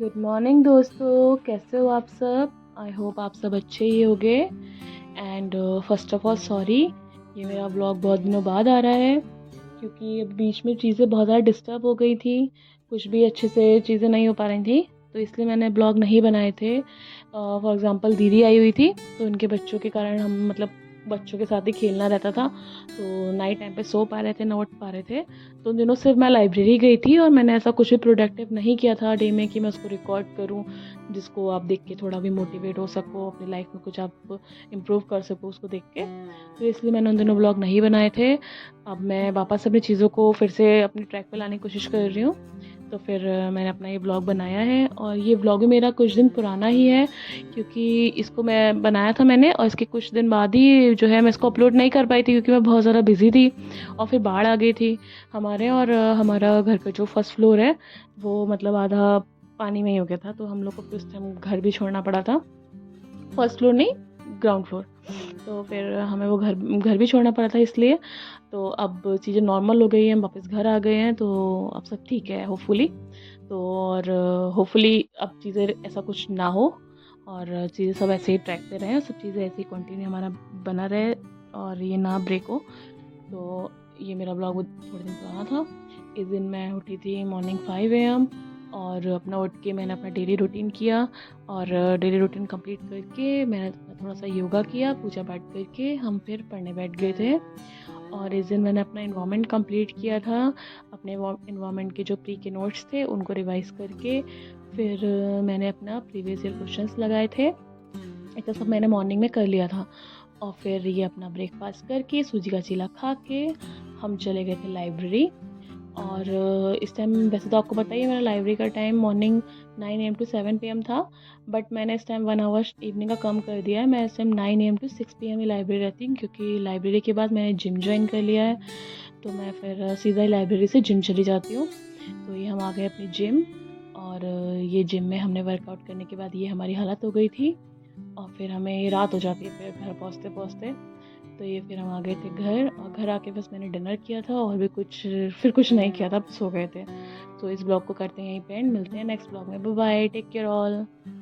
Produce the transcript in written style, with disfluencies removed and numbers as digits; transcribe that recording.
Good morning दोस्तों, कैसे हो आप सब। आई होप आप सब अच्छे ही होंगे। And first of all sorry, ये मेरा ब्लॉग बहुत दिनों बाद आ रहा है क्योंकि अब बीच में चीज़ें बहुत ज़्यादा डिस्टर्ब हो गई थी। कुछ भी अच्छे से चीज़ें नहीं हो पा रही थी, तो इसलिए मैंने ब्लॉग नहीं बनाए थे। फॉर एग्ज़ाम्पल दीदी आई हुई थी, तो उनके बच्चों के कारण हम बच्चों के साथ ही खेलना रहता था, तो नाइट टाइम पे सो पा रहे थे, ना उठ पा रहे थे। तो उन दिनों सिर्फ मैं लाइब्रेरी गई थी और मैंने ऐसा कुछ भी प्रोडक्टिव नहीं किया था डे में कि मैं उसको रिकॉर्ड करूं, जिसको आप देख के थोड़ा भी मोटिवेट हो सको, अपनी लाइफ में कुछ आप इम्प्रूव कर सको उसको देख के। तो इसलिए मैंने उन दिनों ब्लॉग नहीं बनाए थे। अब मैं वापस अपनी चीज़ों को फिर से अपनी ट्रैक पे लाने की कोशिश कर रही हूँ। तो फिर मैंने अपना ये ब्लॉग बनाया है, और ये ब्लॉग भी मेरा कुछ दिन पुराना ही है क्योंकि इसको मैं बनाया था मैंने, और इसके कुछ दिन बाद ही जो है मैं इसको अपलोड नहीं कर पाई थी क्योंकि मैं बहुत ज़्यादा बिजी थी और फिर बाढ़ आ गई थी हमारे। और हमारा घर का जो फर्स्ट फ्लोर है वो आधा पानी में ही हो गया था, तो हम लोग को फिर उस टाइम घर भी छोड़ना पड़ा था। फर्स्ट फ्लोर नहीं, ग्राउंड फ्लोर। तो फिर हमें वो घर घर भी छोड़ना पड़ा था इसलिए। तो अब चीज़ें नॉर्मल हो गई हैं, हम वापस घर आ गए हैं, तो अब सब ठीक है होपफुली। तो और होपफुली अब चीज़ें ऐसा कुछ ना हो, और चीज़ें सब ऐसे ही ट्रैक पे रहें, सब चीज़ें ऐसे ही कंटिन्यू हमारा बना रहे और ये ना ब्रेक हो। तो ये मेरा ब्लॉग थोड़े दिन पुराना था। इस दिन मैं उठी थी मॉर्निंग 5 AM, और अपना उठ के मैंने अपना डेली रूटीन किया, और डेली रूटीन कंप्लीट करके मैंने थोड़ा सा योगा किया, पूजा पाठ करके हम फिर पढ़ने बैठ गए थे। और इस दिन मैंने अपना इन्वायरमेंट कंप्लीट किया था। अपने इन्वायरमेंट के जो प्री के नोट्स थे उनको रिवाइज करके फिर मैंने अपना प्रीवियस ईयर क्वेश्चंस लगाए थे। इतना सब मैंने मॉर्निंग में कर लिया था। और फिर ये अपना ब्रेकफास्ट करके सूजी का चीला खा के हम चले गए थे लाइब्रेरी। और इस टाइम वैसे तो आपको पता ही है मेरा लाइब्रेरी का time morning 9 AM to 7 PM था, बट मैंने इस टाइम 1 आवर इवनिंग का कम कर दिया है। मैं इस time 9 AM to 6 PM he library रहती हूँ क्योंकि लाइब्रेरी के बाद मैंने जिम ज्वाइन कर लिया है। तो मैं फिर सीधा ही लाइब्रेरी से जिम चली जाती हूँ। तो ये हम आ गए अपनी जिम, और ये जिम में हमने वर्कआउट करने के बाद ये हमारी हालत हो गई थी, और फिर हमें ये रात हो जाती है फिर घर पहुँचते पहुँचते। तो ये फिर हम आ गए थे घर, और घर आके बस मैंने डिनर किया था और भी कुछ नहीं किया था, सो गए थे। तो इस ब्लॉग को करते हैं यहीं पे एंड, मिलते हैं नेक्स्ट ब्लॉग में। Bye bye, take care all.